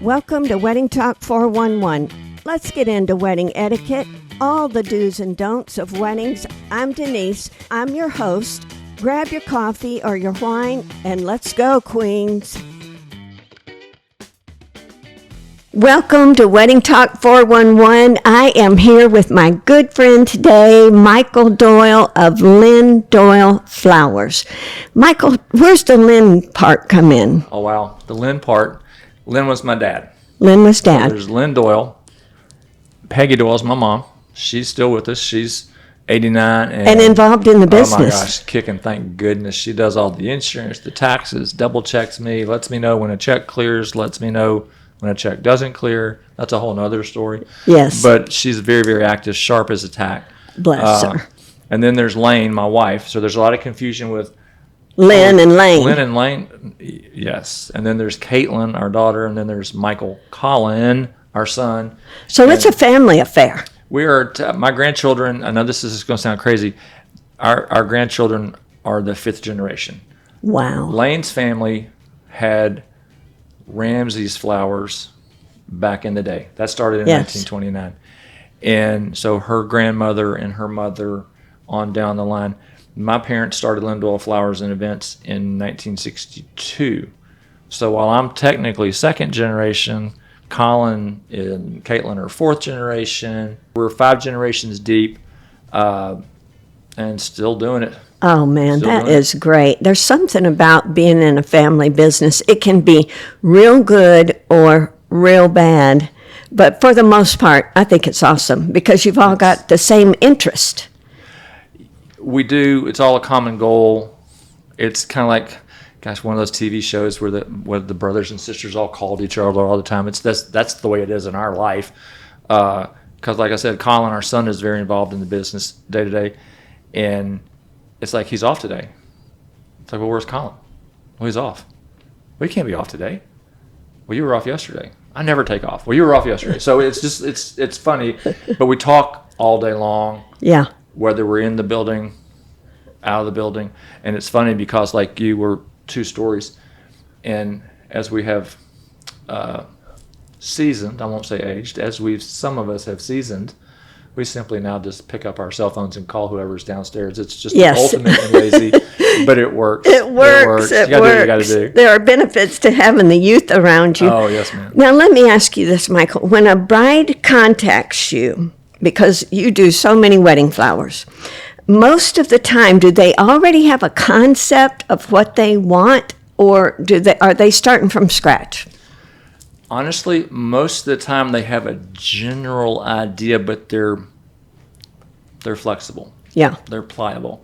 Welcome to Wedding Talk 411. Let's get into wedding etiquette, all the do's and don'ts of weddings. I'm Denise. I'm your host. Grab your coffee or your wine and let's go, Queens. Welcome to Wedding Talk 411. I am here with my good friend today, Michael Doyle of Lynn Doyle Flowers. Michael, where's the Lynn part come in? Oh, wow. The Lynn part. Lynn was my dad. Lynn was dad. So there's Lynn Doyle. Peggy Doyle's my mom. She's still with us. She's 89. And involved in the business. Oh, my gosh. Kicking, thank goodness. She does all the insurance, the taxes, double checks me, lets me know when a check clears, lets me know when a check doesn't clear. That's a whole nother story. Yes. But she's very, very active, sharp as a tack. Bless her. And then there's Lane, my wife. So there's a lot of confusion with Lynn and Lane. Lynn and Lane, yes. And then there's Caitlin, our daughter, and then there's Michael Colin, our son. So it's a family affair. We are, my grandchildren, I know this is going to sound crazy, our grandchildren are the fifth generation. Wow. Lane's family had Ramsey's flowers back in the day. That started in 1929. And so her grandmother and her mother on down the line. My parents started Lynn Doyle Flowers and Events in 1962. So while I'm technically second generation, Colin and Caitlin are fourth generation. We're 5 generations deep and still doing it. Oh, man, that is great. There's something about being in a family business. It can be real good or real bad. But for the most part, I think it's awesome because you've all got the same interest. We do. It's all a common goal. It's kind of like, gosh, one of those TV shows where the brothers and sisters all called each other all the time. That's the way it is in our life. Because like I said, Colin, our son, is very involved in the business day to day. And it's like, he's off today. It's like, well, where's Colin? Well, he's off. Well, he can't be off today. Well, you were off yesterday. I never take off. Well, you were off yesterday. So it's just, it's funny. But we talk all day long. Yeah. Whether we're in the building, out of the building. And it's funny because, like, you were 2 stories. And as we have seasoned, I won't say aged, as some of us have seasoned, we simply now just pick up our cell phones and call whoever's downstairs. It's just ultimately lazy, but it works. It works. You gotta do what you gotta do. There are benefits to having the youth around you. Oh, yes, ma'am. Now, let me ask you this, Michael. When a bride contacts you, because you do so many wedding flowers, most of the time, do they already have a concept of what they want, or are they starting from scratch? Honestly, most of the time they have a general idea, but they're flexible. Yeah. They're pliable.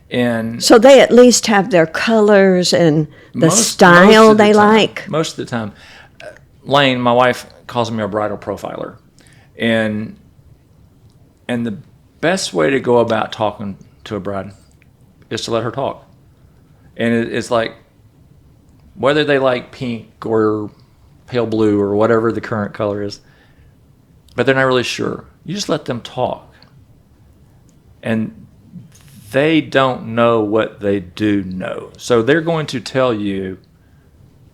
And so they at least have their colors and the style they like. Most of the time. Lane, my wife, calls me a bridal profiler. And the best way to go about talking to a bride is to let her talk. And it's like, whether they like pink or pale blue or whatever the current color is, but they're not really sure. You just let them talk. And they don't know what they do know. So they're going to tell you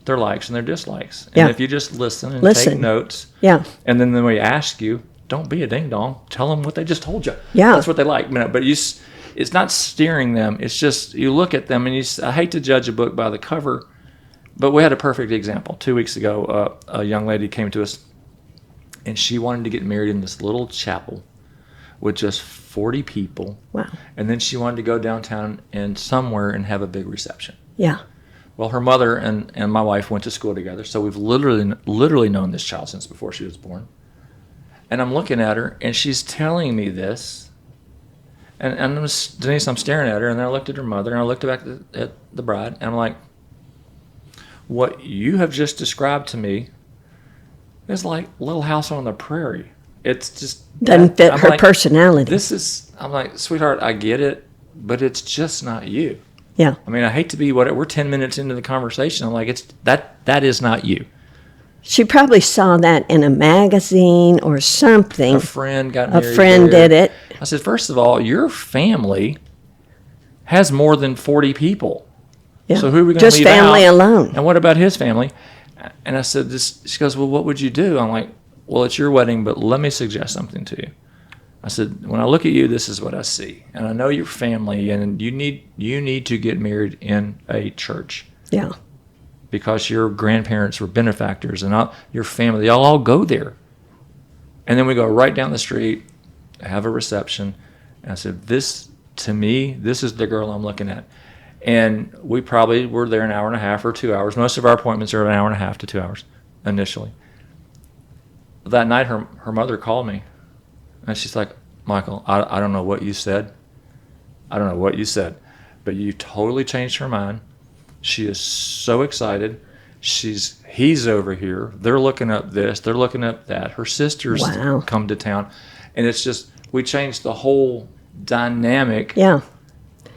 their likes and their dislikes. And if you just listen and take notes, and then when we ask you, don't be a ding-dong. Tell them what they just told you. Yeah. That's what they like. But it's not steering them. It's just you look at them, and I hate to judge a book by the cover, but we had a perfect example. 2 weeks ago, a young lady came to us, and she wanted to get married in this little chapel with just 40 people. Wow. And then she wanted to go downtown and somewhere and have a big reception. Yeah. Well, her mother and my wife went to school together, so we've literally known this child since before she was born. And I'm looking at her, and she's telling me this. And Denise, I'm staring at her, and then I looked at her mother, and I looked back at the bride, and I'm like, what you have just described to me is like Little House on the Prairie. It's just doesn't fit her personality. I'm like, sweetheart, I get it, but it's just not you. Yeah. I mean, I hate to be we're 10 minutes into the conversation. I'm like, that is not you. She probably saw that in a magazine or something. A friend got married. A friend did it. I said, first of all, your family has more than 40 people. Yeah. So who are we going to leave out? Just family alone. And what about his family? And I said, she goes, well, what would you do? I'm like, well, it's your wedding, but let me suggest something to you. I said, when I look at you, this is what I see. And I know your family, and you need to get married in a church. Yeah. Because your grandparents were benefactors, and your family, they all go there. And then we go right down the street, have a reception. And I said, to me, this is the girl I'm looking at. And we probably were there an hour and a half or 2 hours. Most of our appointments are an hour and a half to 2 hours initially. That night, her mother called me. And she's like, Michael, I don't know what you said. I don't know what you said. But you totally changed her mind. She is so excited. He's over here. They're looking up this. They're looking up that. Her sisters come to town. And it's just, we changed the whole dynamic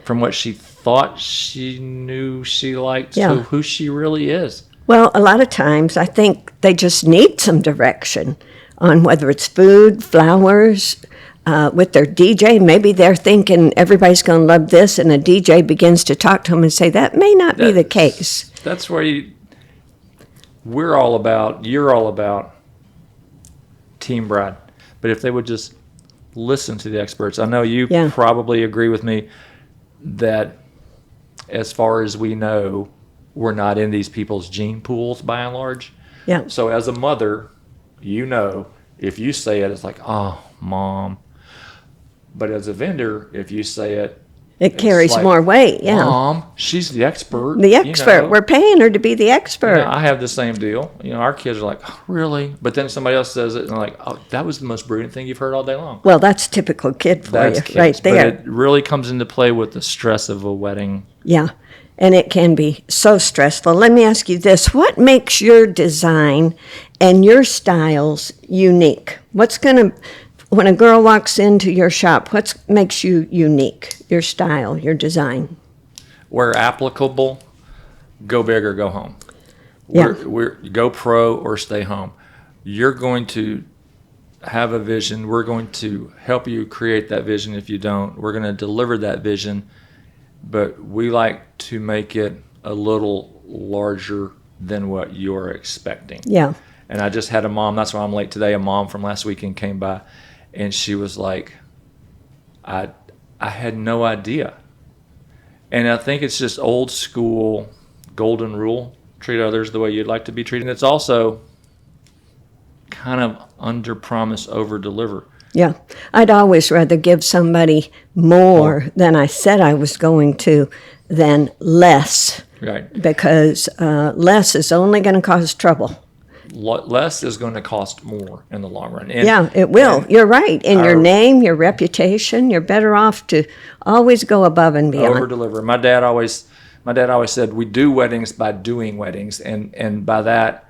from what she thought she knew she liked to who she really is. Well, a lot of times I think they just need some direction on whether it's food, flowers, with their DJ. Maybe they're thinking everybody's going to love this, and a DJ begins to talk to them and say, that may not be the case. That's where you're all about Team Bride. But if they would just listen to the experts. I know you probably agree with me that as far as we know, we're not in these people's gene pools by and large. Yeah. So as a mother, if you say it, it's like, oh, Mom. But as a vendor, if you say it, it carries like, more weight. Yeah. Mom, she's the expert. The expert. We're paying her to be the expert. I have the same deal. Our kids are like, oh, really? But then somebody else says it, and they're like, oh, that was the most brilliant thing you've heard all day long. Well, that's typical kid for you, kids, right there. But it really comes into play with the stress of a wedding. Yeah. And it can be so stressful. Let me ask you this. What makes your design and your styles unique? When a girl walks into your shop, what makes you unique? Your style, your design? Where applicable, go big or go home. Yeah. We're go pro or stay home. You're going to have a vision. We're going to help you create that vision if you don't. We're going to deliver that vision. But we like to make it a little larger than what you're expecting. Yeah. And I just had a mom, that's why I'm late today, a mom from last weekend came by, and she was like, I had no idea. And I think it's just old school golden rule, treat others the way you'd like to be treated. It's also kind of under promise, over deliver. Yeah, I'd always rather give somebody more than I said I was going to than less. Right. Because less is only going to cause trouble. Less is going to cost more in the long run. It will. You're right. In your name, your reputation, you're better off to always go above and beyond. Over deliver. My dad always said we do weddings by doing weddings, and by that,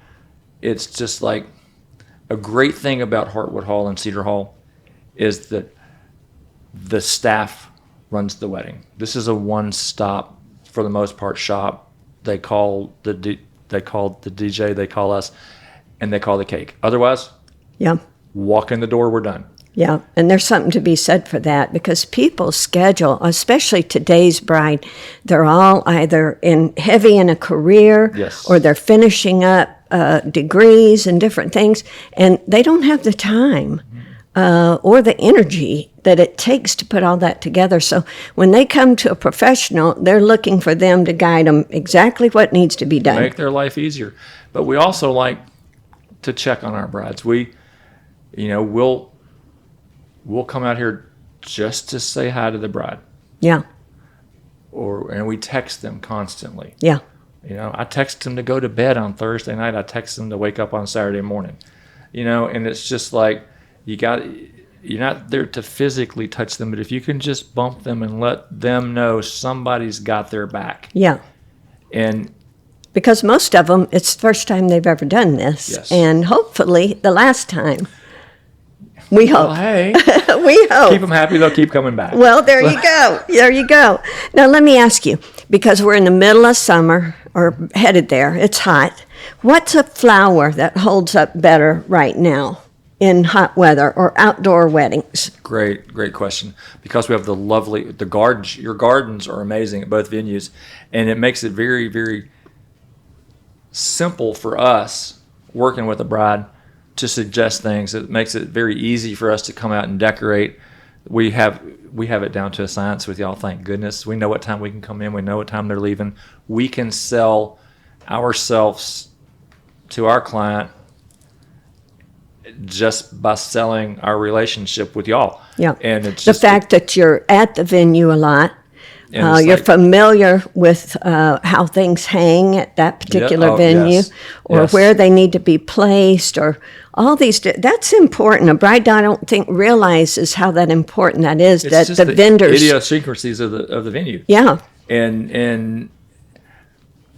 it's just like a great thing about Hartwood Hall and Cedar Hall is that the staff runs the wedding. This is a one-stop, for the most part, shop. They call the DJ, they call us, and they call the cake. Otherwise, walk in the door, we're done. Yeah, and there's something to be said for that because people's schedule, especially today's bride, they're all either heavy in a career or they're finishing up degrees and different things, and they don't have the time or the energy that it takes to put all that together. So when they come to a professional, they're looking for them to guide them exactly what needs to be done. Make their life easier. But we also like to check on our brides. We'll come out here just to say hi to the bride. Yeah. And we text them constantly. Yeah. I text them to go to bed on Thursday night. I text them to wake up on Saturday morning. And it's just like you're not there to physically touch them, but if you can just bump them and let them know somebody's got their back. Yeah. And because most of them, it's the first time they've ever done this. Yes. And hopefully the last time. We hope. Well, hey. We hope. Keep them happy, they'll keep coming back. Well, there you go. There you go. Now, let me ask you, because we're in the middle of summer, or headed there, it's hot. What's a flower that holds up better right now in hot weather or outdoor weddings? Great question. Because we have the gardens, your gardens are amazing at both venues, and it makes it very, very simple for us working with a bride to suggest things. It makes it very easy for us to come out and decorate. We have it down to a science with y'all, thank goodness. We know what time we can come in. We know what time they're leaving. We can sell ourselves to our client just by selling our relationship with y'all. Yeah. And it's the just fact that you're at the venue a lot. And it's You're like- familiar with how things hang at that particular oh, venue, yes, or yes. where they need to be placed, or all these. That's important. A bride, I don't think, realizes how that important that is. It's That just the vendors, idiosyncrasies of the venue. yeah, And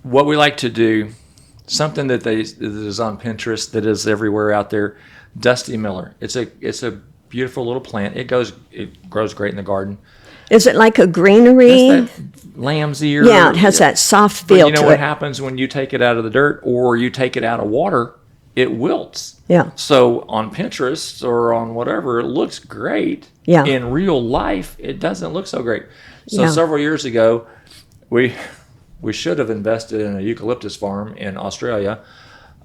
what we like to do, something that is on Pinterest, that is everywhere out there, Dusty Miller. It's a beautiful little plant. It grows great in the garden. is it like a greenery? That's that lamb's ear. Yeah, it has that soft But feel you know to what it. happens when you take it out of the dirt or you take it out of water? It wilts. Yeah. So on Pinterest or on whatever, it looks great. Yeah. In real life, it doesn't look so great. So Yeah. several years ago, we should have invested in a eucalyptus farm in Australia,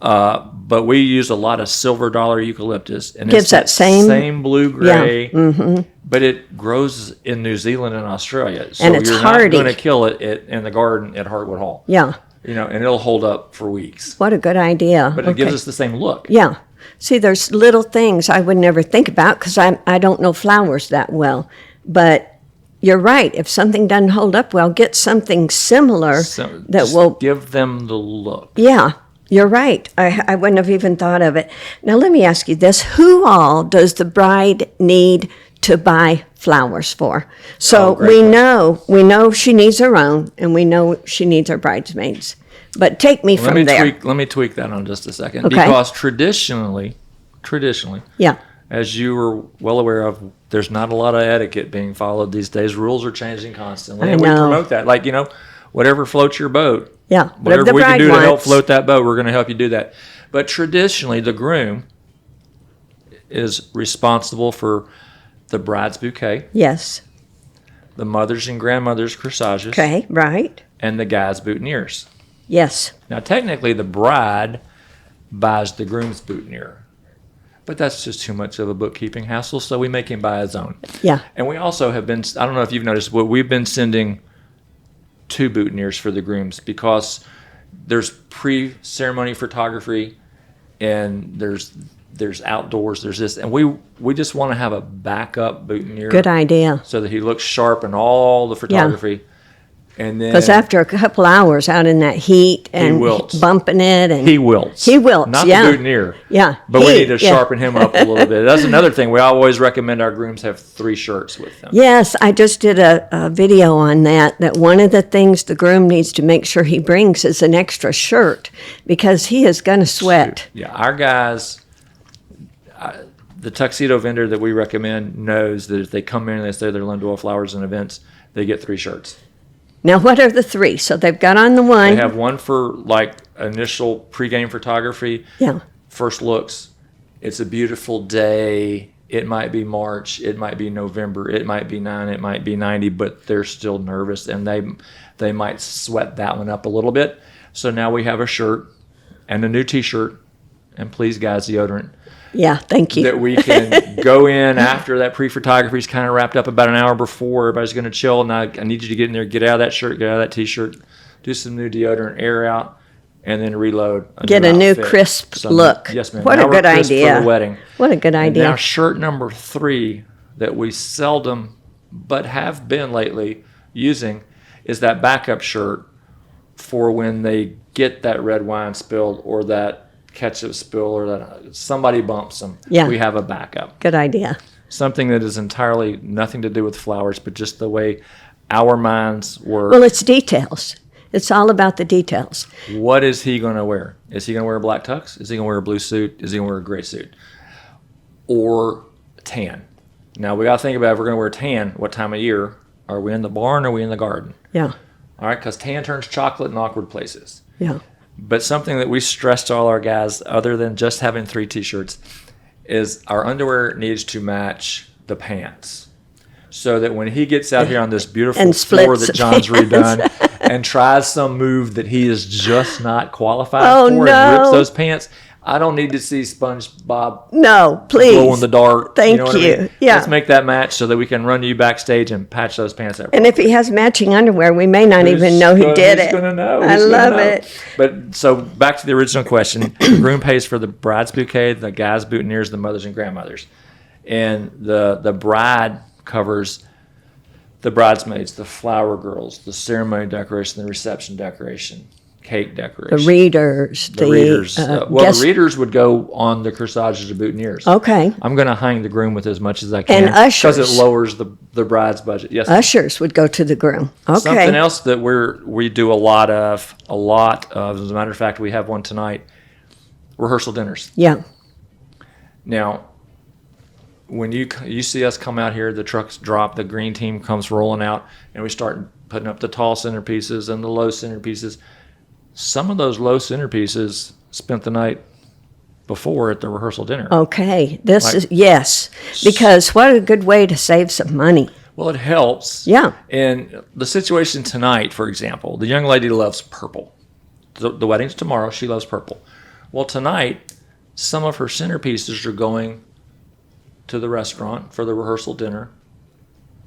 but we use a lot of silver dollar eucalyptus, and Gives it's that same- blue gray. Mm-hmm. But it grows in New Zealand and Australia, so And it's you're hardy. not going to kill it in the garden at Hartwood Hall. Yeah, And it'll hold up for weeks. what a good idea. But it gives us the same look. Yeah. See, there's little things I would never think about because I don't know flowers that well. But you're right. If something doesn't hold up well, get something similar So that just will. give them the look. Yeah, you're right. I wouldn't have even thought of it. Now, let me ask you this. Who all does the bride need to buy flowers for? So Oh, great we question. know she needs her own, and we know she needs her bridesmaids. But take me from there. Let me tweak that on just a second. Okay. Because traditionally, Yeah, as you were well aware of, there's not a lot of etiquette being followed these days. Rules are changing constantly. I And we know. promote that. Like, whatever floats your boat. yeah. Whatever the we can bride do to help wants. float that boat, we're going to help you do that. But traditionally, the groom is responsible for the bride's bouquet, Yes. the mother's and grandmother's corsages, Okay, right. and the guy's boutonnieres. Yes. Now, technically, the bride buys the groom's boutonniere, but that's just too much of a bookkeeping hassle, so we make him buy his own. Yeah. And we also have been, I don't know if you've noticed, but we've been sending 2 boutonnieres for the grooms because there's pre-ceremony photography and there's outdoors, there's this, and we just want to have a backup boutonniere Good idea. so that he looks sharp in all the photography. And then Because after a couple hours out in that heat and wilts. bumping it, and he wilts. He wilts, Not yeah. the boutonniere. Yeah, But we he- need to yeah. sharpen him up a little bit. That's another thing. We always recommend our grooms have 3 shirts with them. Yes, I just did a video on that one of the things the groom needs to make sure he brings is an extra shirt because he is going to sweat. Yeah, our guys, the tuxedo vendor that we recommend knows that if they come in and they say they're Lynn Doyle Flowers and Events, they get 3 shirts. Now, what are the 3? So they've got on the one. They have one for like initial pregame photography, Yeah. first looks. It's a beautiful day. It might be March. It might be November. It might be 9. It might be 90, but they're still nervous and they might sweat that one up a little bit. So now we have a shirt and a new T-shirt, and please, guys, deodorant. Yeah, thank you. That we can go in after that pre-photography is kind of wrapped up about an hour before. Everybody's going to chill. And I need you to get in there, get out of that shirt, get out of that T-shirt, do some new deodorant, air out, and then reload. Get a new outfit. crisp look. Yes, ma'am. What Now a we're good crisp idea. for the wedding. What a good And idea. now shirt number 3 that we seldom but have been lately using is that backup shirt for when they get that red wine spilled or that ketchup spill or that somebody bumps them. Yeah. We have a backup. Good idea. Something that is entirely nothing to do with flowers, but just the way our minds work. Well, it's details. It's all about the details. What is he going to wear? Is he going to wear a black tux? Is he going to wear a blue suit? Is he going to wear a gray suit? Or tan? Now, we got to think about if we're going to wear tan, what time of year? Are we in the barn or are we in the garden? Yeah. All right, because tan turns chocolate in awkward places. Yeah. But something that we stress to all our guys, other than just having 3 T-shirts, is our underwear needs to match the pants. So that when he gets out here on this beautiful And floor splits that John's pants. redone, and tries some move that he is just not qualified Oh, for no. and rips those pants, I don't need to see SpongeBob No, please. glow in the dark. Thank you. Know what I you. mean? Yeah. Let's make that match so that we can run you backstage and patch those pants up. And if he has matching underwear, we may not even know he did it. Who's going to know? I love it. But so back to the original question. The groom pays for the bride's bouquet, the guy's boutonnieres, the mothers and grandmothers. And the bride covers the bridesmaids, the flower girls, the ceremony decoration, the reception decoration, cake decoration. The readers. The readers. Guest- the readers would go on the corsages or boutonnieres. Okay. I'm going to hang the groom with as much as I can. And ushers. Because it lowers the bride's budget. Yes. Ushers would go to the groom. Okay. Something else that we do a lot of, as a matter of fact, we have one tonight, rehearsal dinners. Yeah. Now, when you see us come out here, the trucks drop, the green team comes rolling out, and we start putting up the tall centerpieces and the low centerpieces. Some of those low centerpieces spent the night before at the rehearsal dinner. Okay. Yes. Because what a good way to save some money. Well, it helps. Yeah. And the situation tonight, for example, the young lady loves purple. The wedding's tomorrow. She loves purple. Well, tonight, some of her centerpieces are going to the restaurant for the rehearsal dinner,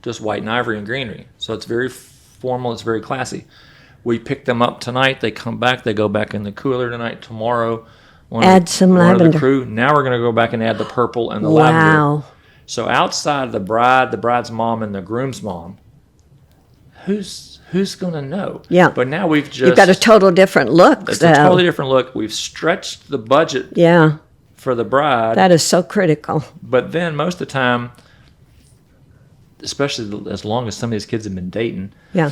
just white and ivory and greenery. So it's very formal. It's very classy. We pick them up tonight. They come back. They go back in the cooler tonight. Tomorrow, Add some one lavender. of the crew. Now we're going to go back and add the purple and the lavender. Wow. So outside of the bride's mom, and the groom's mom, who's going to know? Yeah. But now we've You've got a total different look. it's a totally different look. We've stretched the budget Yeah. for the bride. That is so critical. But then most of the time, especially as long as some of these kids have been dating, Yeah.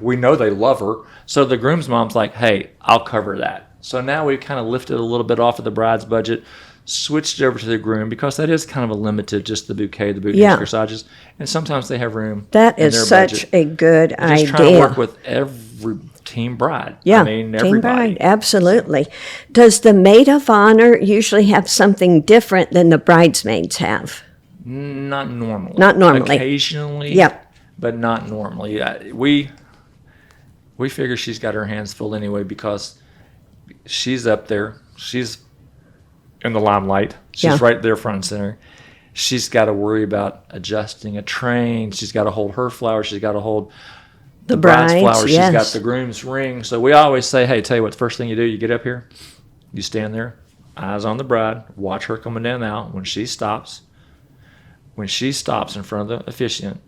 we know they love her. So the groom's mom's like, hey, I'll cover that. So now we've kind of lifted a little bit off of the bride's budget, switched over to the groom, because that is kind of a limited, just the bouquet, the boutonnieres, corsages. And sometimes they have room. That in is their such budget. a good Just idea. trying to work with every team bride. Yeah, I mean, team everybody. bride, absolutely. Does the maid of honor usually have something different than the bridesmaids have? Not normally. Not normally. Occasionally. Yep. But not normally. We figure she's got her hands full anyway, because she's up there. She's in the limelight. She's right there front and center. She's got to worry about adjusting a train. She's got to hold her flowers. She's got to hold the bride's flowers. Yes. She's got the groom's ring. So we always say, hey, tell you what, the first thing you do, you get up here, you stand there, eyes on the bride, watch her coming down the aisle. When she stops in front of the officiant,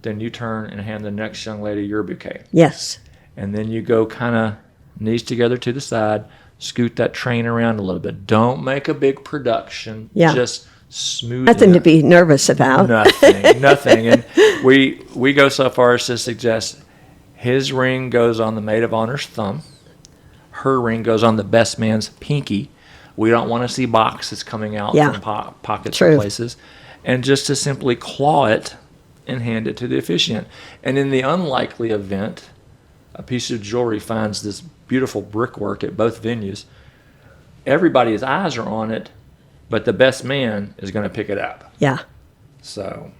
then you turn and hand the next young lady your bouquet. Yes. And then you go kind of knees together to the side, scoot that train around a little bit. Don't make a big production. Yeah. Just smooth. Nothing to be nervous about. Nothing. And we go so far as to suggest his ring goes on the maid of honor's thumb. Her ring goes on the best man's pinky. We don't want to see boxes coming out from pockets True. or places. And just to simply claw it and hand it to the officiant. And in the unlikely event a piece of jewelry finds this beautiful brickwork at both venues, everybody's eyes are on it, but the best man is going to pick it up. Yeah. So,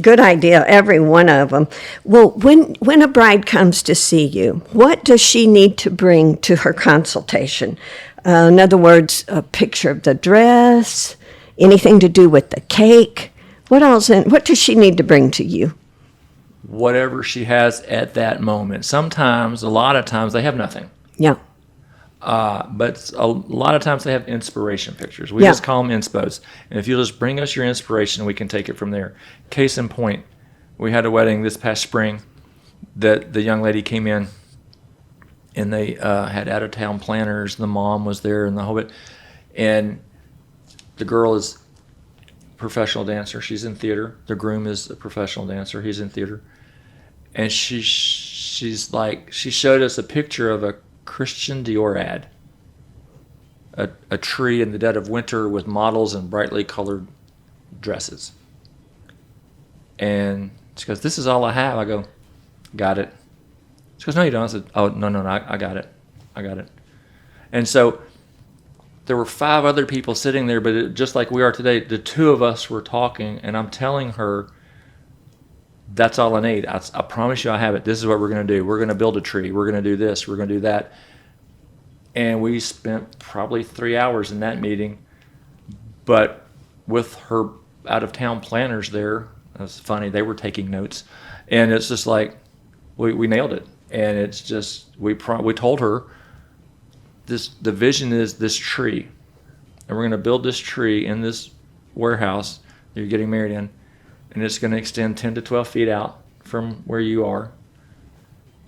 good idea, every one of them. Well, when a bride comes to see you, what does she need to bring to her consultation? In other words, a picture of the dress, anything to do with the cake. What else? What does she need to bring to you? whatever she has at that moment. Sometimes, a lot of times, they have nothing. Yeah. But a lot of times they have inspiration pictures. We Yeah. just call them inspos. And if you'll just bring us your inspiration, we can take it from there. Case in point, we had a wedding this past spring that the young lady came in and they had out-of-town planners. The mom was there and the whole bit. And the girl is a professional dancer. She's in theater. The groom is a professional dancer. He's in theater. And she's like, she showed us a picture of a Christian Dior ad, a tree in the dead of winter with models in brightly colored dresses. And she goes, "This is all I have." I go, "Got it." She goes, "No, you don't." I said, "Oh, no, I got it. I got it." And so there were 5 other people sitting there, but just like we are today, the 2 of us were talking, and I'm telling her, That's all I need. I promise you I have it. This is what we're going to do. We're going to build a tree. We're going to do this. We're going to do that. And we spent probably 3 hours in that meeting. But with her out-of-town planners there, it was funny. They were taking notes. And it's just like, we nailed it. And it's just, we told her, the vision is this tree. And we're going to build this tree in this warehouse that you're getting married in. And it's going to extend 10 to 12 feet out from where you are.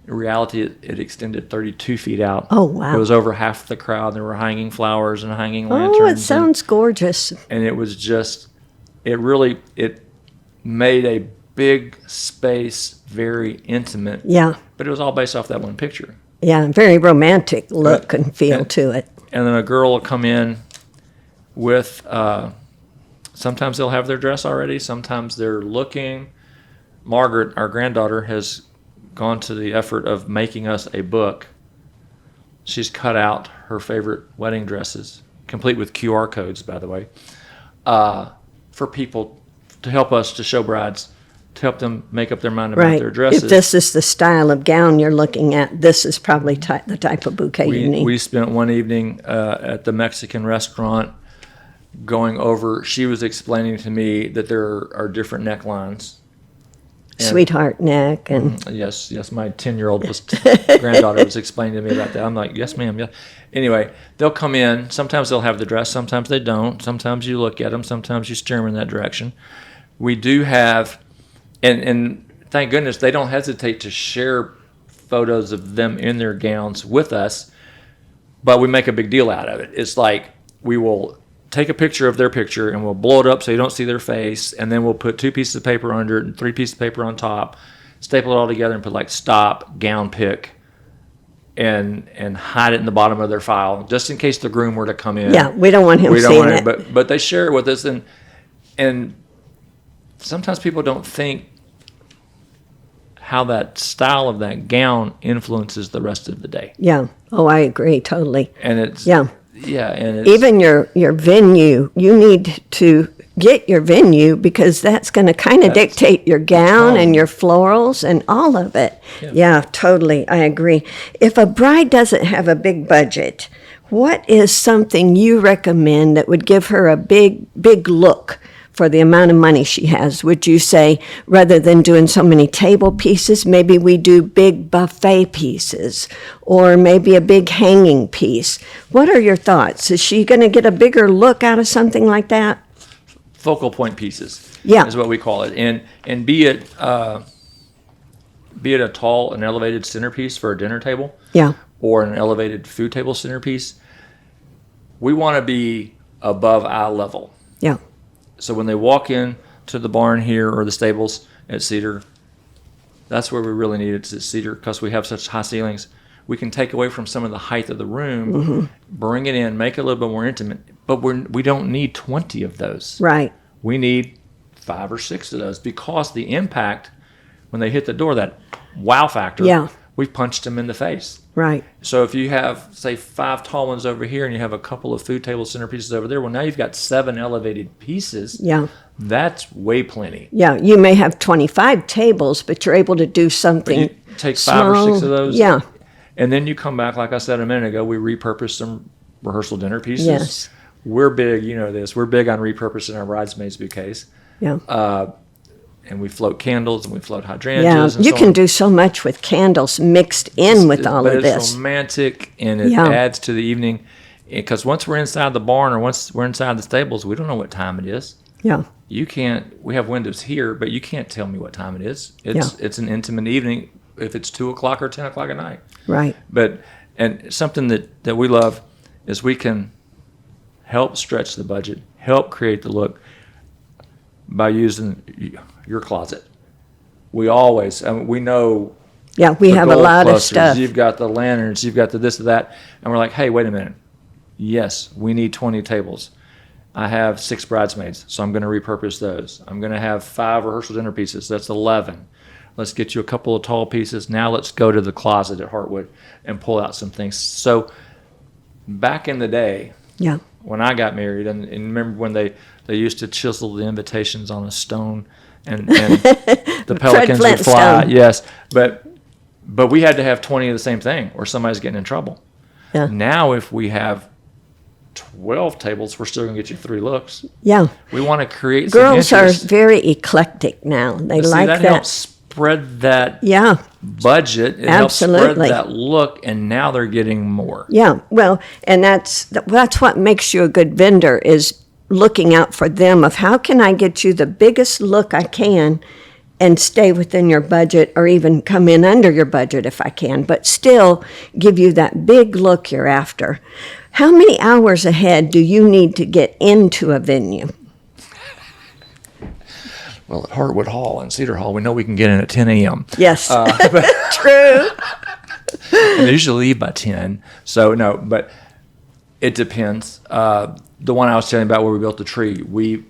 In reality, it extended 32 feet out. Oh, wow. It was over half the crowd. There were hanging flowers and hanging lanterns. Oh, it sounds gorgeous. And it was just, it made a big space very intimate. Yeah. But it was all based off that one picture. Yeah, very romantic look and feel to it. And then a girl will come in with, sometimes they'll have their dress already. Sometimes they're looking. Margaret, our granddaughter, has gone to the effort of making us a book. She's cut out her favorite wedding dresses, complete with QR codes, by the way, for people to help us to show brides, to help them make up their mind about their dresses. If this is the style of gown you're looking at, this is probably the type of bouquet you need. We spent one evening at the Mexican restaurant going over. She was explaining to me that there are different necklines. Sweetheart neck and yes, my 10-year-old granddaughter was explaining to me about that. I'm like, yes, ma'am. Yeah. Anyway, they'll come in. Sometimes they'll have the dress. Sometimes they don't. Sometimes you look at them. Sometimes you steer them in that direction. We do have, and thank goodness they don't hesitate to share photos of them in their gowns with us, but we make a big deal out of it. It's like we will take a picture of their picture and we'll blow it up so you don't see their face, and then we'll put 2 pieces of paper under it and 3 pieces of paper on top, staple it all together and put like stop, gown pick, and hide it in the bottom of their file just in case the groom were to come in. Yeah, we don't want him seeing it. But they share it with us, and sometimes people don't think how that style of that gown influences the rest of the day. Yeah. Oh, I agree totally. And it's and it's, even your venue, you need to get your venue because that's going to kind of dictate your gown and your florals and all of it. Yeah, totally. I agree. If a bride doesn't have a big budget, what is something you recommend that would give her a big look for the amount of money she has? Would you say, rather than doing so many table pieces, maybe we do big buffet pieces or maybe a big hanging piece? What are your thoughts? Is she going to get a bigger look out of something like that? Focal point pieces is what we call it. And be it a tall and elevated centerpiece for a dinner table or an elevated food table centerpiece, we want to be above eye level. Yeah. So when they walk in to the barn here or the stables at Cedar, that's where we really need it, at Cedar, because we have such high ceilings. We can take away from some of the height of the room, bring it in, make it a little bit more intimate, but we don't need 20 of those. Right. We need 5 or 6 of those because the impact, when they hit the door, that wow factor, we've punched them in the face. Right. So if you have, say, 5 tall ones over here and you have a couple of food table centerpieces over there, well, now you've got 7 elevated pieces. Yeah. That's way plenty. Yeah, you may have 25 tables, but you're able to do something But you take small. 5 or 6 of those. Yeah. And then you come back, like I said a minute ago, we repurpose some rehearsal dinner pieces. Yes. We're big, you know this, we're big on repurposing our bridesmaids bouquets. Yeah. And we float candles and we float hydrangeas. Yeah, you can do so much with candles mixed in with all of this. It's romantic and it adds to the evening. Because once we're inside the barn or once we're inside the stables, we don't know what time it is. Yeah. You can't, we have windows here, but you can't tell me what time it is. It's an intimate evening if it's 2 o'clock or 10 o'clock at night. Right. And something that we love is we can help stretch the budget, help create the look by using your closet. We always, we know. Yeah, we have a lot of stuff. You've got the lanterns, you've got the this or that. And we're like, hey, wait a minute. Yes, we need 20 tables. I have 6 bridesmaids, so I'm going to repurpose those. I'm going to have 5 rehearsal dinner pieces. That's 11. Let's get you a couple of tall pieces. Now let's go to the closet at Heartwood and pull out some things. So back in the day, when I got married, and remember when they used to chisel the invitations on a stone, and the pelicans would fly. Flintstone. Yes, but we had to have 20 of the same thing, or somebody's getting in trouble. Yeah. Now, if we have 12 tables, we're still going to get you 3 looks. Yeah. We want to create Girls some are interest. very eclectic now. They See, like that helps spread that Yeah. budget. It Absolutely. helps spread that look, and now they're getting more. Yeah. Well, and that's what makes you a good vendor, is looking out for them of how can I get you the biggest look I can and stay within your budget, or even come in under your budget if I can, but still give you that big look you're after. How many hours ahead do you need to get into a venue? Well, at Hartwood Hall and Cedar Hall, we know we can get in at 10 a.m. Yes. True. And they usually leave by 10. So, no, but it depends. The one I was telling you about where we built the tree, we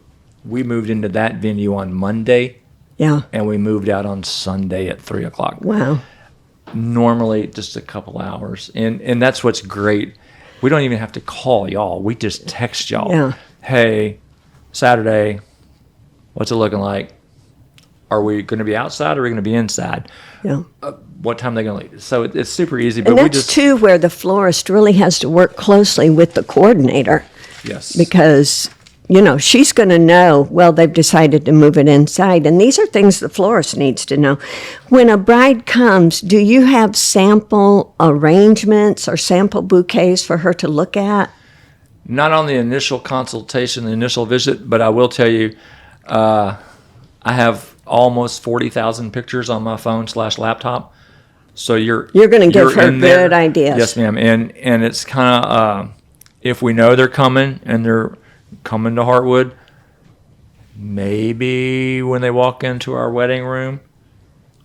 moved into that venue on Monday, Yeah. and we moved out on Sunday at 3 o'clock. Wow. Normally, just a couple hours. And that's what's great. We don't even have to call y'all. We just text y'all. Yeah. Hey, Saturday, what's it looking like? Are we going to be outside, or are we going to be inside? Yeah. What time are they going to leave? So it's super easy. But And we that's just too where the florist really has to work closely with the coordinator, yes. because she's going to know, well, they've decided to move it inside. And these are things the florist needs to know. When a bride comes, do you have sample arrangements or sample bouquets for her to look at? Not on the initial consultation, the initial visit, but I will tell you, I have almost 40,000 pictures on my phone / laptop. So you're going to give her in there. good ideas. Yes, ma'am. And it's kind of if we know they're coming and they're coming to Heartwood, maybe when they walk into our wedding room,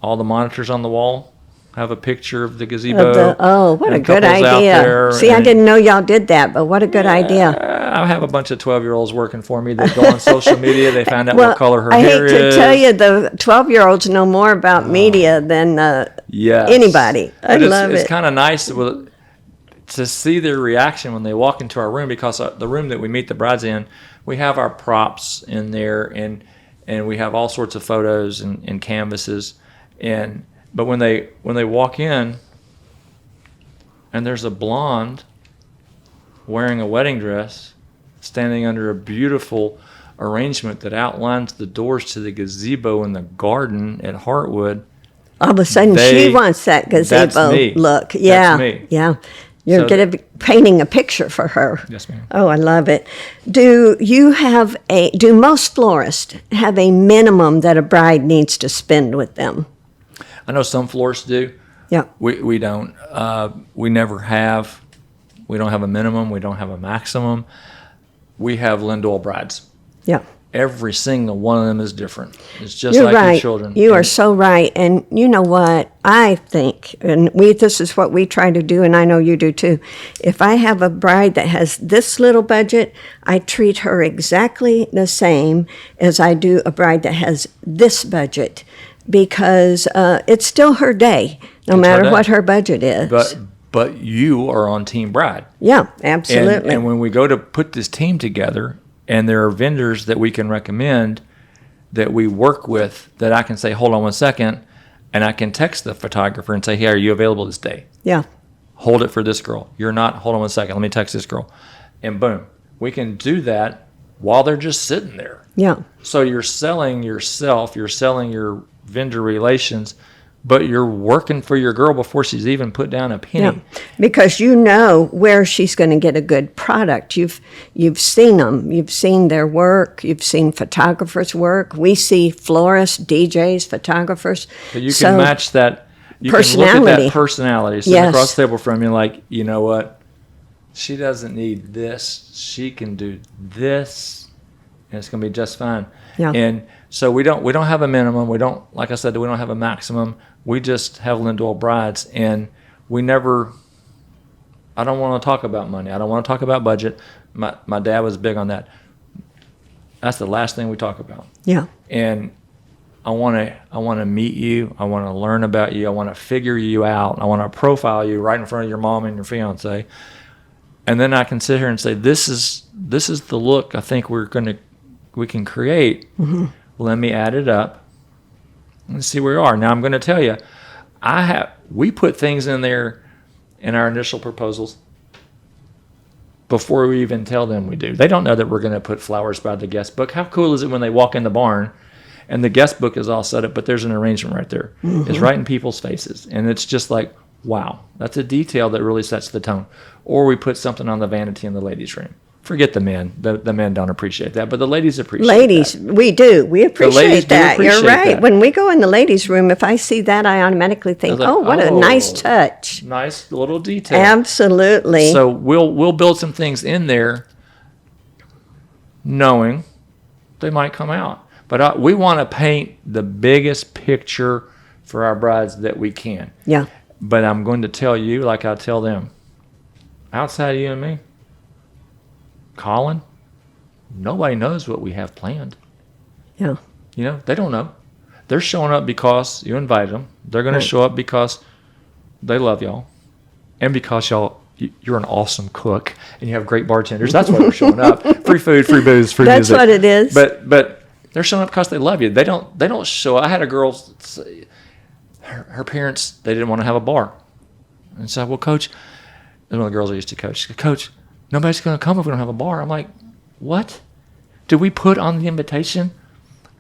all the monitors on the wall have a picture of the gazebo. What a and good couples out idea. there, See, I and didn't know y'all did that, but what a good idea. I have a bunch of 12-year-olds working for me that go on social media. They find out what color her I hair hate is. to tell you, the 12-year-olds know more about media than Yes. anybody. I But love it's it. kind of nice to see their reaction when they walk into our room, because the room that we meet the brides in, we have our props in there, and we have all sorts of photos and canvases. But when they walk in, and there's a blonde wearing a wedding dress standing under a beautiful arrangement that outlines the doors to the gazebo in the garden at Heartwood. All of a sudden, she wants that That's gazebo me. look. Yeah, That's me. yeah. You're So going to be painting a picture for her. Yes, ma'am. Oh, I love it. Do most florists have a minimum that a bride needs to spend with them? I know some florists do. Yeah. We don't. We never have. We don't have a minimum. We don't have a maximum. We have Lynn Doyle brides. Yeah. Every single one of them is different. It's just You're like right. your children. You are so right. And you know what? I think, and this is what we try to do, and I know you do too. If I have a bride that has this little budget, I treat her exactly the same as I do a bride that has this budget, because it's still her day, no It's matter her day. what her budget is. But you are on Team Bride. Yeah, absolutely. And when we go to put this team together, and there are vendors that we can recommend that we work with, that I can say, hold on one second, and I can text the photographer and say, hey, are you available this day? Yeah. Hold it for this girl. You're not, hold on one second, let me text this girl. And boom, we can do that while they're just sitting there. Yeah. So you're selling yourself, you're selling your vendor relations, but you're working for your girl before she's even put down a penny. Yeah, because you know where she's going to get a good product. You've seen them. You've seen their work. You've seen photographers' work. We see florists, DJs, photographers. But you can match that. You can look at that personality sitting Yes. across the table from you, like, you know what? She doesn't need this. She can do this, and it's going to be just fine. Yeah. And so we don't have a minimum. We don't, like I said, we don't have a maximum. We just have Lynn Doyle brides, and we never. I don't want to talk about money. I don't want to talk about budget. My dad was big on that. That's the last thing we talk about. Yeah. And I want to meet you. I want to learn about you. I want to figure you out. I want to profile you right in front of your mom and your fiance. And then I can sit here and say, this is the look I think we can create. Mm-hmm. Let me add it up. and see where we are. Now I'm going to tell you, we put things in there in our initial proposals before we even tell them we do. They don't know that we're going to put flowers by the guest book. How cool is it when they walk in the barn and the guest book is all set up, but there's an arrangement right there. It's right in people's faces. And it's just like, wow, that's a detail that really sets the tone. Or we put something on the vanity in the ladies' room. Forget the men. The men don't appreciate that, but the ladies appreciate ladies, that. we do. We appreciate that. appreciate You're right. that. When we go in the ladies' room, if I see that, I automatically think, like, oh, what a nice touch. Nice little detail. Absolutely. So we'll build some things in there knowing they might come out. But we want to paint the biggest picture for our brides that we can. Yeah. But I'm going to tell you, like I tell them, outside of you and me, Colin, nobody knows what we have planned. Yeah. You know, they don't know. They're showing up because you invited them. They're going to show up because they love y'all. And because you're an awesome cook and you have great bartenders. That's why they're showing up. Free food, free booze, free That's music. what it is. But they're showing up because they love you. They don't show up. I had a girl say, her parents, they didn't want to have a bar. And so, well, Coach, one of the girls I used to coach, she said, Coach, nobody's going to come if we don't have a bar. I'm like, what? Did we put on the invitation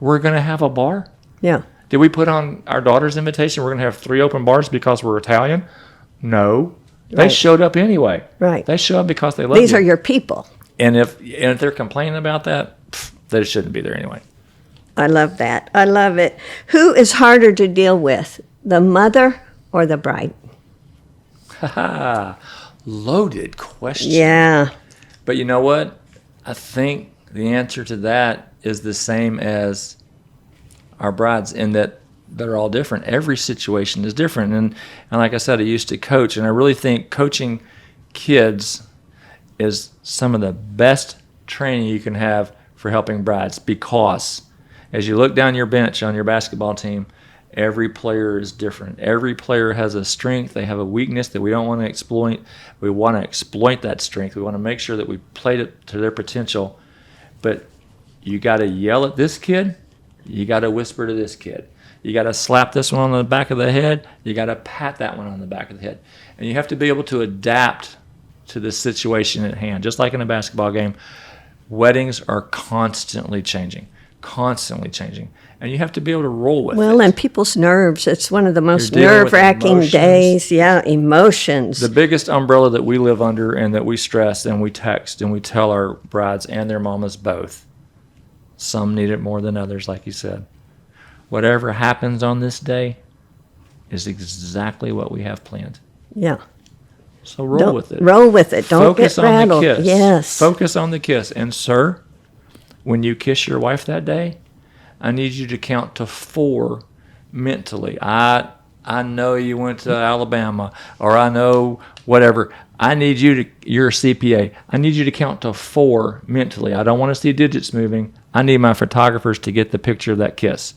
we're going to have a bar? Yeah. Did we put on our daughter's invitation we're going to have 3 open bars because we're Italian? No. They Right. showed up anyway. Right. They show up because they love you. These are your people. And if they're complaining about that, they shouldn't be there anyway. I love that. I love it. Who is harder to deal with, the mother or the bride? Loaded question. Yeah. But you know what? I think the answer to that is the same as our brides in that they're all different. Every situation is different. And like I said, I used to coach, and I really think coaching kids is some of the best training you can have for helping brides, because as you look down your bench on your basketball team, every player is different. Every player has a strength. They have a weakness that we don't want to exploit. We want to exploit that strength. We want to make sure that we played it to their potential. But you got to yell at this kid. You got to whisper to this kid. You got to slap this one on the back of the head. You got to pat that one on the back of the head. And you have to be able to adapt to the situation at hand. Just like in a basketball game, weddings are constantly changing. And you have to be able to roll with it. Well, and people's nerves, it's one of the most You're dealing with nerve-wracking emotions. days. Yeah, emotions. The biggest umbrella that we live under and that we stress and we text and we tell our brides and their mamas both, some need it more than others, like you said. Whatever happens on this day is exactly what we have planned. Yeah. So roll with it. Roll with it. Don't Focus get on rattled. the kiss. Yes. Focus on the kiss. And sir, when you kiss your wife that day, I need you to count to 4 mentally. I know you went to Alabama, or I know whatever. I need you to, you're a CPA. I need you to count to 4 mentally. I don't want to see digits moving. I need my photographers to get the picture of that kiss.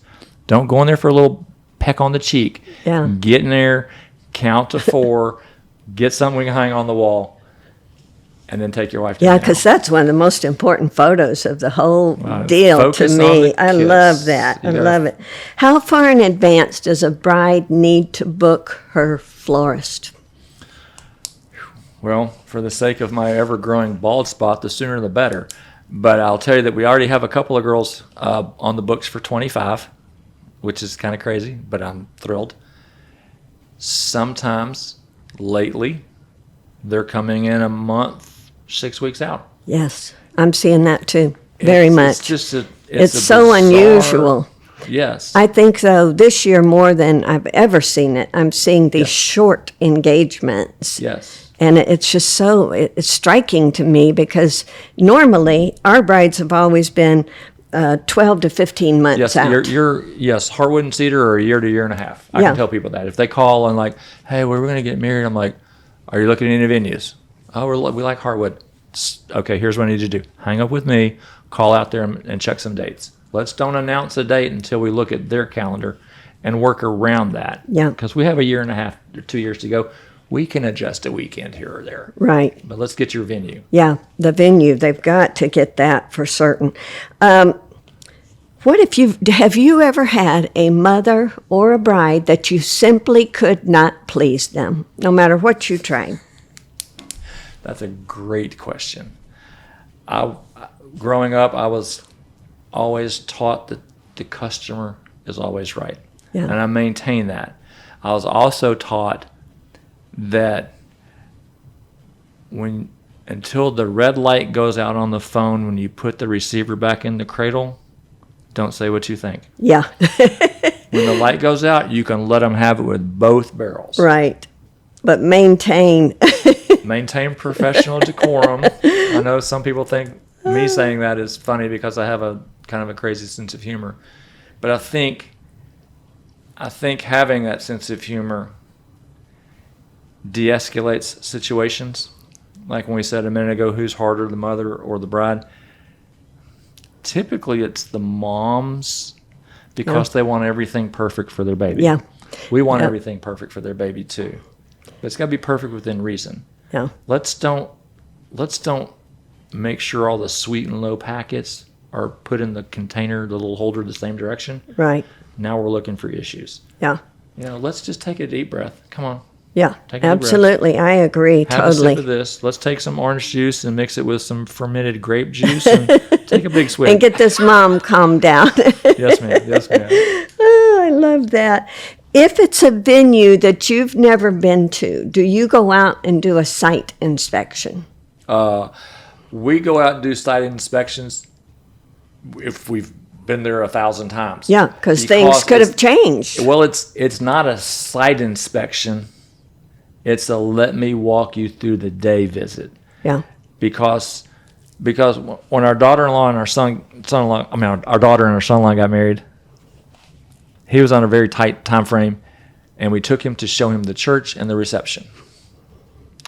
Don't go in there for a little peck on the cheek. Yeah. Get in there, count to 4, get something we can hang on the wall, and then take your wife to Yeah, the because house. that's one of the most important photos of the whole deal to focus on me. the I kiss. love that. You I gotta- love it. How far in advance does a bride need to book her florist? Well, for the sake of my ever-growing bald spot, the sooner the better. But I'll tell you that we already have a couple of girls on the books for 25, which is kind of crazy, but I'm thrilled. Sometimes, lately, they're coming in a month, 6 weeks out. Yes, I'm seeing that too. Very much. It's just a, It's a so bizarre- unusual. Yes. I think, though, this year more than I've ever seen it, I'm seeing these short engagements. Yes. And it's just so, it's striking to me because normally our brides have always been 12 to 15 months Yes, out. yes, hardwood and cedar are a year to year and a half. I Yeah. can tell people that. If they call and like, hey, we're going to get married, I'm like, are you looking at any venues? Oh, we like hardwood. Okay, here's what I need you to do. Hang up with me, call out there and check some dates. Let's don't announce a date until we look at their calendar and work around that. Yeah. Because we have a year and a half or 2 years to go. We can adjust a weekend here or there. Right. But let's get your venue. Yeah, the venue, they've got to get that for certain. Have you ever had a mother or a bride that you simply could not please them, no matter what you tried? That's a great question. Growing up, I was always taught that the customer is always right. Yeah. And I maintain that. I was also taught that until the red light goes out on the phone when you put the receiver back in the cradle, don't say what you think. Yeah. When the light goes out, you can let them have it with both barrels. Right. But maintain Professional decorum. I know some people think me saying that is funny because I have a kind of a crazy sense of humor. But I think having that sense of humor de-escalates situations. Like when we said a minute ago, who's harder, the mother or the bride? Typically, it's the moms because they want everything perfect for their baby. Yeah. We want everything perfect for their baby too. But it's got to be perfect within reason. Yeah. Let's don't make sure all the sweet and low packets are put in the container, the little holder, the same direction. Right. Now we're looking for issues. Yeah. Let's just take a deep breath. Come on. Yeah. Take a deep breath. Absolutely. I agree. Have Totally. a sip of this. Let's take some orange juice and mix it with some fermented grape juice and take a big swig. And get this mom calmed down. Yes, ma'am. Yes, ma'am. Oh, I love that. If it's a venue that you've never been to, do you go out and do a site inspection? We go out and do site inspections if we've been there 1,000 times. Yeah, because things could have changed. Well, it's not a site inspection. It's a let me walk you through the day visit. Yeah. Because when our daughter-in-law and our son-in-law, our daughter and our son-in-law got married, he was on a very tight time frame, and we took him to show him the church and the reception.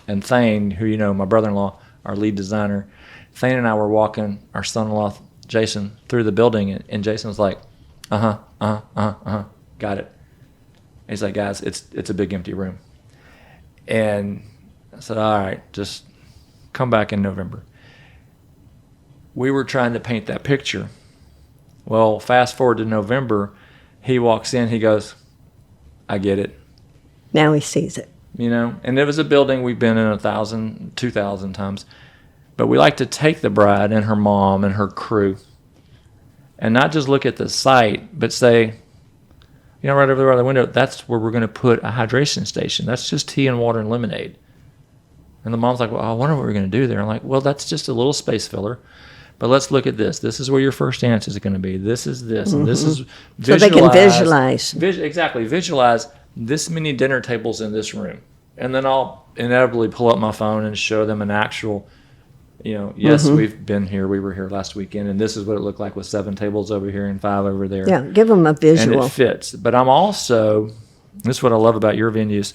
And Thane, who my brother-in-law, our lead designer, Thane and I were walking our son-in-law Jason through the building, and Jason was like, got it. He's like, guys, it's a big empty room. And I said, all right, just come back in November. We were trying to paint that picture. Well, fast forward to November, he walks in, he goes, I get it. Now he sees it. And it was a building we've been in 1,000, 2,000 times. But we like to take the bride and her mom and her crew and not just look at the site, but say, right over there by the window, that's where we're going to put a hydration station. That's just tea and water and lemonade. And the mom's like, well, I wonder what we're going to do there. I'm like, well, that's just a little space filler. But let's look at this. This is where your first dance is going to be. This is this. And this is so they can visualize. Exactly. Visualize this many dinner tables in this room. And then I'll inevitably pull up my phone and show them an actual, yes, we've been here. We were here last weekend. And this is what it looked like with 7 tables over here and 5 over there. Yeah, give them a visual. And it fits. But I'm also, this is what I love about your venues,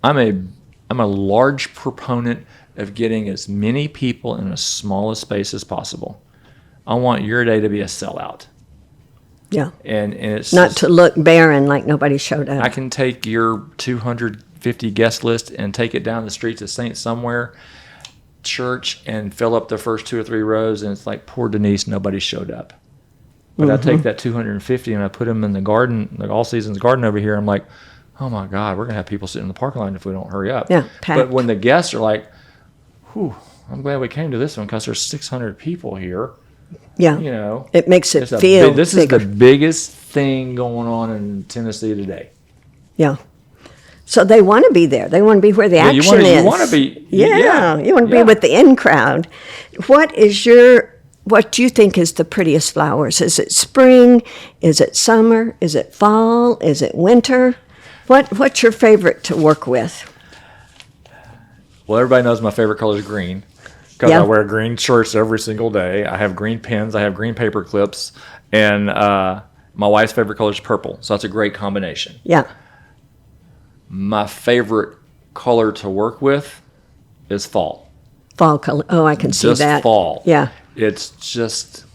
I'm a large proponent of getting as many people in as small a space as possible. I want your day to be a sellout. Yeah. And it's not to look barren like nobody showed up. I can take your 250 guest list and take it down the streets of St. Somewhere church and fill up the first 2 or 3 rows, and it's like, poor Denise, nobody showed up. But I take that 250 and I put them in the garden, like All Seasons garden over here. I'm like, oh my God, we're going to have people sitting in the parking lot if we don't hurry up. Yeah, packed. But when the guests are like, whew, I'm glad we came to this one because there's 600 people here. Yeah. It makes it feel this bigger. is the biggest thing going on in Tennessee today. Yeah. So they want to be there. They want to be where the action is. You want to be. Yeah. You want to be with the in crowd. What do you think is the prettiest flowers? Is it spring? Is it summer? Is it fall? Is it winter? What's your favorite to work with? Well, everybody knows my favorite color is green because I wear green shirts every single day. I have green pens. I have green paper clips. And my wife's favorite color is purple. So that's a great combination. Yeah. My favorite color to work with is fall. Fall color. Oh, I can see that. Just fall. Yeah. It's just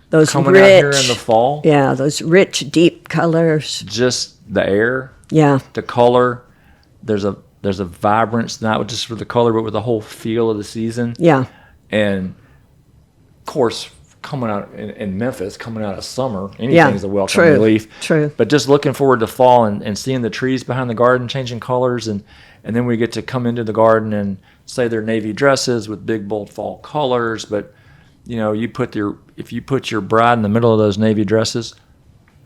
those coming rich, out here in the fall. Yeah, those rich, deep colors. Just the air. Yeah. The color. There's a vibrance, not just with the color, but with the whole feel of the season. Yeah. And of course, coming out in Memphis, coming out of summer. Anything's a welcome true, relief. true. But just looking forward to fall and seeing the trees behind the garden changing colors, and then we get to come into the garden and say they're navy dresses with big bold fall colors. But if you put your bride in the middle of those navy dresses,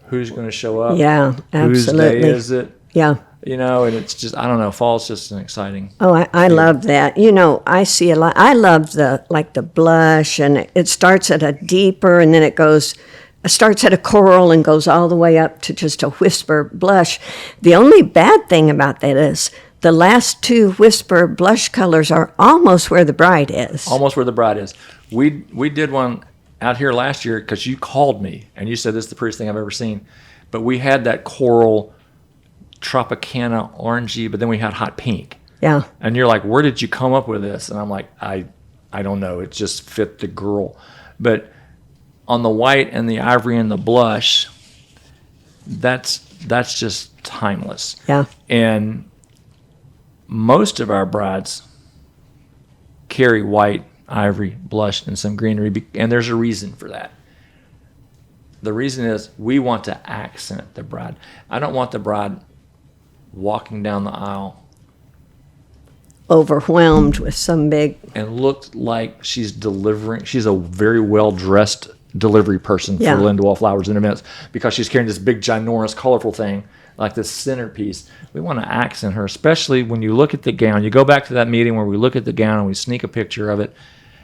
who's going to show up? Yeah, absolutely. Whose day is it? Yeah. And it's just, I don't know, fall's just an exciting. Oh, I love that. I see a lot. I love the blush, and it starts at a deeper, and then it starts at a coral and goes all the way up to just a whisper blush. The only bad thing about that is the last two whisper blush colors are almost where the bride is. Almost where the bride is. We did one out here last year because you called me and you said this is the prettiest thing I've ever seen. But we had that coral Tropicana orangey, but then we had hot pink. Yeah. And you're like, where did you come up with this? And I'm like, I don't know. It just fit the girl. But on the white and the ivory and the blush, that's just timeless. Yeah. And most of our brides carry white, ivory, blush, and some greenery, and there's a reason for that. The reason is we want to accent the bride. I don't want the bride walking down the aisle overwhelmed with some big... and looked like she's delivering. She's a very well-dressed delivery person Yeah. for Lynn Doyle Flowers and Events, because she's carrying this big, ginormous, colorful thing, like this centerpiece. We want to accent her, especially when you look at the gown. You go back to that meeting where we look at the gown and we sneak a picture of it.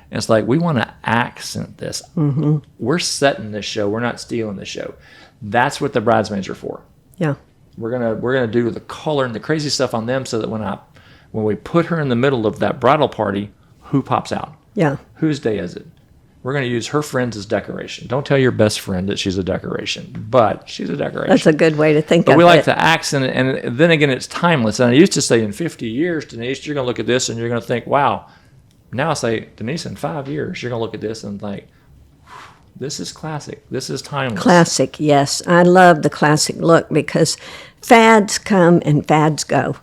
And it's like, we want to accent this. Mm-hmm. We're setting this show. We're not stealing the show. That's what the bridesmaids are for. Yeah. We're gonna do the color and the crazy stuff on them, so that when we put her in the middle of that bridal party, who pops out? Yeah. Whose day is it? We're going to use her friends as decoration. Don't tell your best friend that she's a decoration, but she's a decoration. That's a good way to think of it. But we like to accent it, and then again, it's timeless. And I used to say, in 50 years, Denise, you're going to look at this and you're going to think, wow. Now I say, Denise, in 5 years, you're going to look at this and think, this is classic. This is timeless. Classic, yes. I love the classic look because fads come and fads go.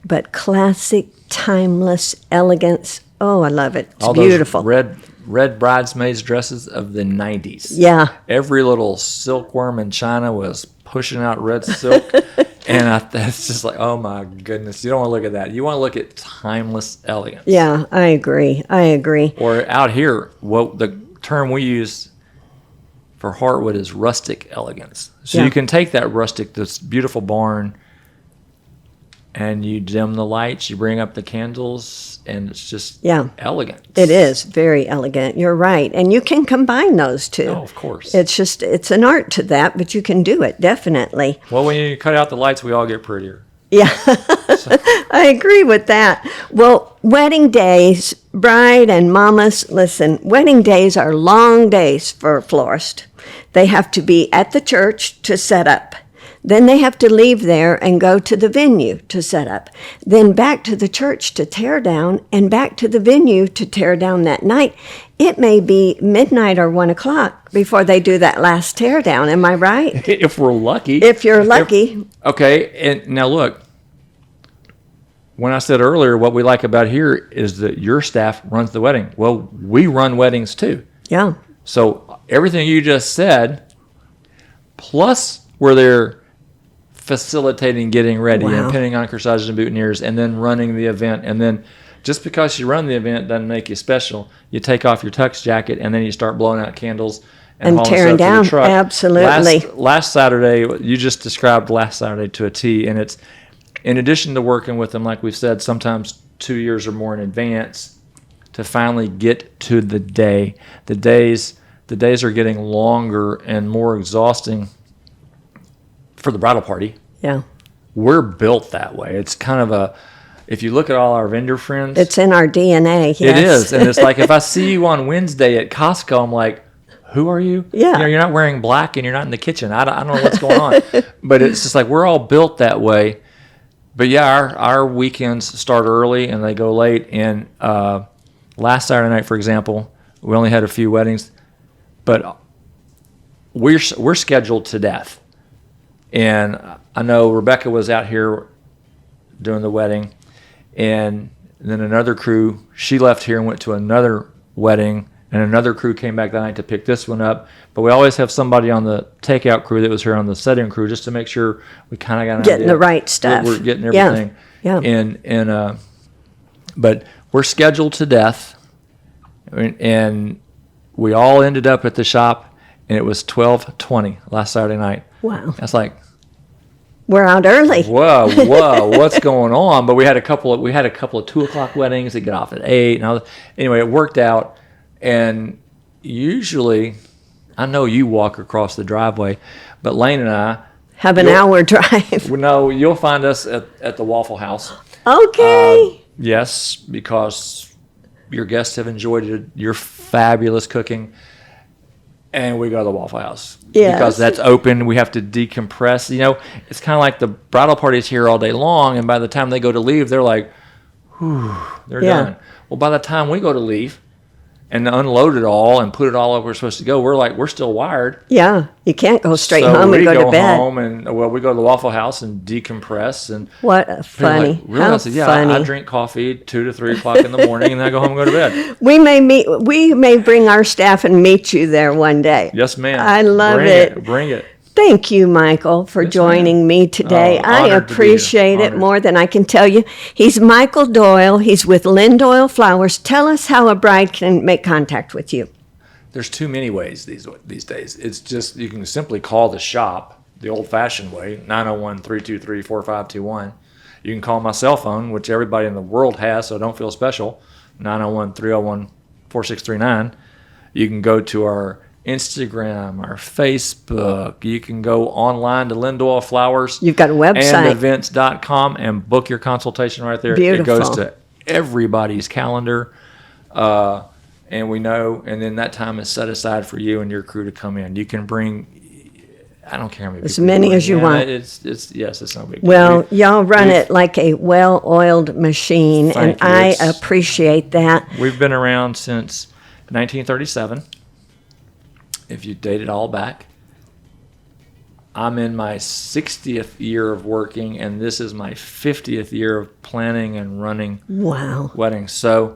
But classic, timeless elegance, oh, I love it. It's all beautiful. Those red bridesmaids dresses of the 90s. Yeah. Every little silkworm in China was pushing out red silk. And it's just like, oh my goodness. You don't want to look at that. You want to look at timeless elegance. Yeah, I agree. Or out here, what the term we use for Heartwood is rustic elegance. So you can take that rustic, this beautiful barn, and you dim the lights, you bring up the candles, and it's just elegant. It is very elegant. You're right. And you can combine those two. Oh, of course. It's an art to that, but you can do it, definitely. Well, when you cut out the lights, we all get prettier. Yeah, I agree with that. Well, wedding days, bride and mamas, listen, wedding days are long days for a florist. They have to be at the church to set up. Then they have to leave there and go to the venue to set up. Then back to the church to tear down, and back to the venue to tear down that night. It may be midnight or 1 o'clock before they do that last tear down. Am I right? If we're lucky. If you're lucky. Okay, and now look. When I said earlier, what we like about here is that your staff runs the wedding. Well, we run weddings too. Yeah. So everything you just said, plus we're there facilitating getting ready and pinning on corsages and boutonnieres, and then running the event. And then just because you run the event doesn't make you special. You take off your tux jacket and then you start blowing out candles and tearing down. To the truck. Absolutely. Last Saturday, you just described last Saturday to a T, and it's in addition to working with them, like we've said, sometimes 2 years or more in advance, to finally get to the day. The days are getting longer and more exhausting for the bridal party. Yeah. We're built that way. It's kind of if you look at all our vendor friends. It's in our DNA, yes. It is. And it's like, if I see you on Wednesday at Costco, I'm like, who are you? Yeah. You're not wearing black and you're not in the kitchen. I don't know what's going on. But it's just like, we're all built that way. But yeah, our weekends start early and they go late. And last Saturday night, for example, we only had a few weddings, but we're scheduled to death. And I know Rebecca was out here doing the wedding, and then another crew, she left here and went to another wedding and another crew came back that night to pick this one up. But we always have somebody on the takeout crew that was here on the setting crew just to make sure we kind of got an Getting idea. the right stuff. We're getting everything. Yeah. But we're scheduled to death, and we all ended up at the shop, and it was 12:20 last Saturday night. Wow. That's like, we're out early. whoa, what's going on? But we had a couple of 2:00 weddings that get off at 8. Anyway, it worked out. And usually, I know you walk across the driveway, but Lane and I have an hour drive. No, you'll find us at the Waffle House. Okay. Yes, because your guests have enjoyed your fabulous cooking. And we go to the Waffle House. Yes. Because that's open. We have to decompress. You know, it's kind of like the bridal party's here all day long, and by the time they go to leave, they're like, whew, they're done. Well, by the time we go to leave and unload it all and put it all where we're supposed to go, we're still wired. Yeah, you can't go straight So home and we go to bed. home and we go to the Waffle House and decompress. And what a funny. like, really? How I said, yeah, funny. I drink coffee 2 to 3 o'clock in the morning, and then I go home and go to bed. We may bring our staff and meet you there one day. Yes, ma'am. I love Bring it. Bring it. Thank you, Michael, for Yes, joining ma'am. me today. Oh, I honored to be here. appreciate it Honored. more than I can tell you. He's Michael Doyle. He's with Lynn Doyle Flowers. Tell us how a bride can make contact with you. There's too many ways these days. It's just, you can simply call the shop the old-fashioned way, 901-323-4521. You can call my cell phone, which everybody in the world has, so don't feel special, 901-301-4639. You can go to our Instagram, our Facebook. You can go online to Lynn Doyle Flowers. You've got a website. And events.com and book your consultation right there. Beautiful. It goes to everybody's calendar. And we know, and then that time is set aside for you and your crew to come in. You can bring, I don't care how many As people many bring. as you Yeah, want. It's no big deal. Well, y'all run it like a well-oiled machine, and Thank you. I It's- appreciate that. We've been around since 1937. If you date it all back, I'm in my 60th year of working, and this is my 50th year of planning and running Wow. weddings. So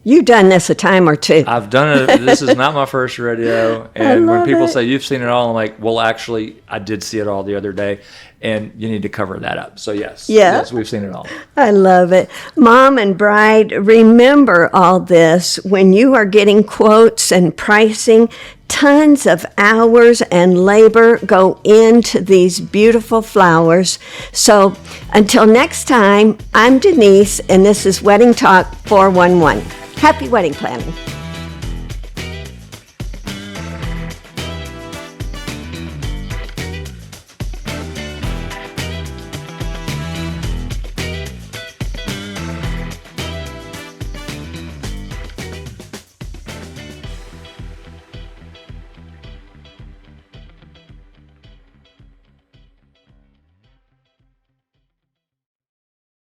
You've done this a time or two. I've done it. This is not my first rodeo. And when love people it. say you've seen it all, I'm like, well, actually, I did see it all the other day, and you need to cover that up. So yes, we've seen it all. I love it. Mom and bride, remember all this when you are getting quotes and pricing. Tons of hours and labor go into these beautiful flowers. So until next time, I'm Denise, and this is Wedding Talk 411. Happy wedding planning.